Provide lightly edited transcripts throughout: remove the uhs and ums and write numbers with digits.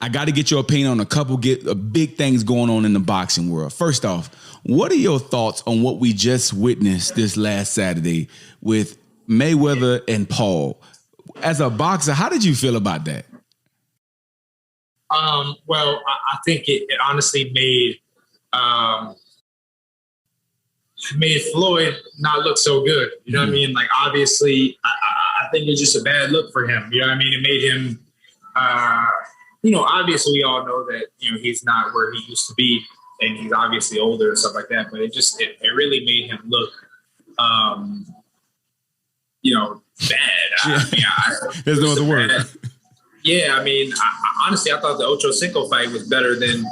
I got to get your opinion on a couple big things going on in the boxing world. First off, what are your thoughts on what we just witnessed this last Saturday with Mayweather and Paul? As a boxer, how did you feel about that? Well, I think it honestly made Floyd not look so good. You know what I mean? Like, obviously, I think it's just a bad look for him. You know what I mean? It made him, obviously we all know that, he's not where he used to be, and he's obviously older and stuff like that. But it really made him look, bad. There's no other word. Yeah, I mean, honestly, I thought the Ocho Cinco fight was better than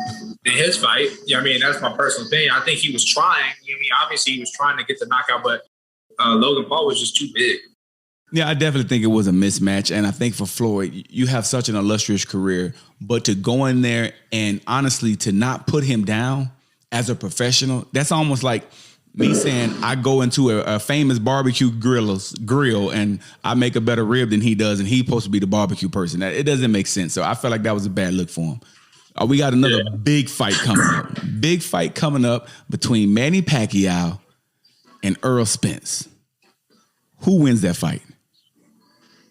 his fight. I mean, that's my personal opinion. I think he was trying. I mean, obviously, he was trying to get the knockout, but Logan Paul was just too big. Yeah, I definitely think it was a mismatch. And I think for Floyd, you have such an illustrious career, but to go in there and honestly to not put him down as a professional, that's almost like me saying I go into a famous barbecue grill and I make a better rib than he does, and he's supposed to be the barbecue person. It doesn't make sense. So I felt like that was a bad look for him. We got another big fight coming up. Big fight coming up between Manny Pacquiao and Errol Spence. Who wins that fight?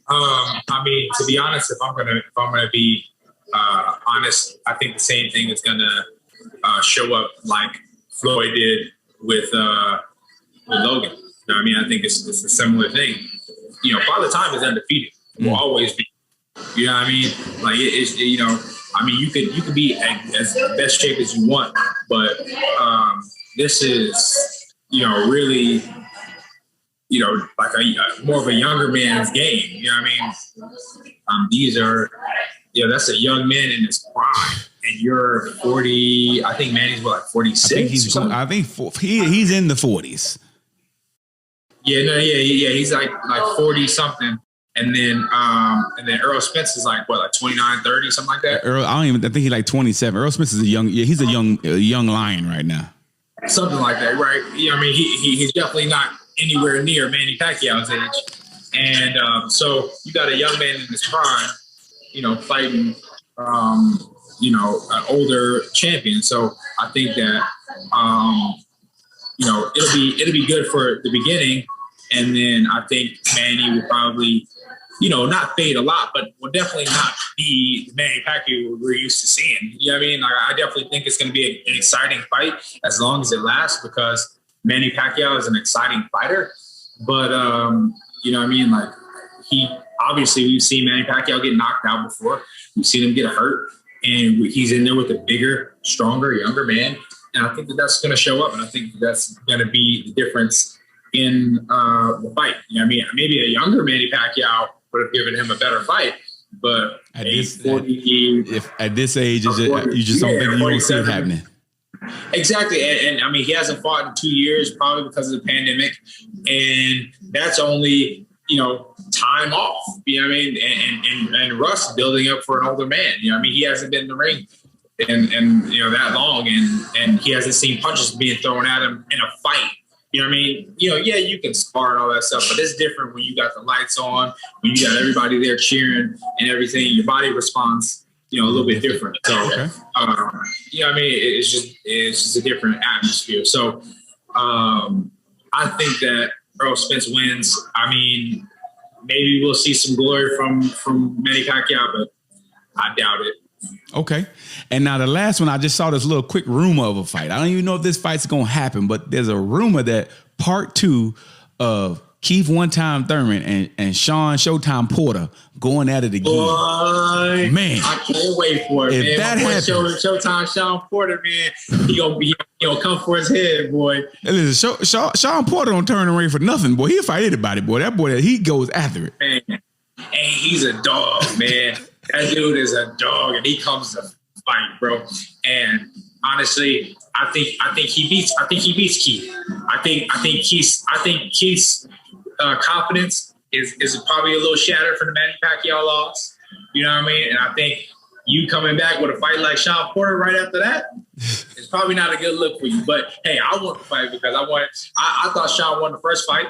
I mean, to be honest, if I'm gonna be honest, I think the same thing is gonna show up like Floyd did with Logan. You know what I mean? I think it's a similar thing. Father Time is undefeated. Will always be. You know what I mean? Like I mean, you could be as best shape as you want, but this is really like a more of a younger man's game. You know what I mean? These are that's a young man in his prime. And you're 40. I think Manny's like 46. I think he's in the 40s. Yeah, he's like 40 something. And then Errol Spence is like 29, 30, something like that. I think he's like 27. Errol Spence is he's a young lion right now. Something like that, right? I mean, he's definitely not anywhere near Manny Pacquiao's age. And so you got a young man in his prime, fighting an older champion. So I think that it'll be good for the beginning, and then I think Manny will probably not fade a lot, but will definitely not be the Manny Pacquiao we're used to seeing. You know what I mean? Like, I definitely think it's going to be an exciting fight as long as it lasts, because Manny Pacquiao is an exciting fighter. But you know what I mean? Like, we've seen Manny Pacquiao get knocked out before. We've seen him get hurt. And he's in there with a bigger, stronger, younger man. And I think that's going to show up. And I think that's going to be the difference in the fight. You know what I mean? Maybe a younger Manny Pacquiao would have given him a better fight. But at this age, you just don't think you won't see it happening. Exactly. And I mean, he hasn't fought in 2 years, probably because of the pandemic. And that's only time off, you know what I mean? And Russ building up for an older man. You know what I mean? He hasn't been in the ring and that long, and he hasn't seen punches being thrown at him in a fight. You know what I mean? Yeah, you can spar and all that stuff, but it's different when you got the lights on, when you got everybody there cheering and everything. Your body responds, a little bit different. So, okay. You know what I mean? It's just a different atmosphere. So, I think that Errol Spence wins. I mean, maybe we'll see some glory from Manny Pacquiao, but I doubt it. Okay. And now the last one, I just saw this little quick rumor of a fight. I don't even know if this fight's going to happen, but there's a rumor that part 2 of Keith One-Time Thurman and Shawn Showtime Porter going at it again. Boy, man, I can't wait for it, if man. That happens, Showtime Shawn Porter, man, he'll come for his head, boy. Hey, listen, Shawn Porter don't turn the ring for nothing, boy. He'll fight anybody, boy. That boy, he goes after it. Man, and he's a dog, man. That dude is a dog, and he comes to fight, bro. And honestly, I think he beats Keith. I think Keith's confidence is probably a little shattered from the Manny Pacquiao loss. You know what I mean? And I think you coming back with a fight like Shawn Porter right after that is probably not a good look for you. But hey, I want the fight because I thought Shawn won the first fight.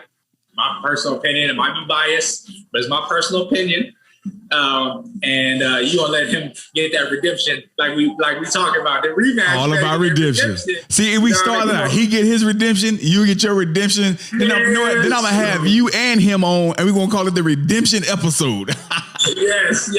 My personal opinion, it might be biased, but it's my personal opinion. And you gonna let him get that redemption, like we talking about the rematch. All about redemption. See, if we start out, he get his redemption, you get your redemption. Then I'm gonna have you and him on, and we're gonna call it the redemption episode. Yes.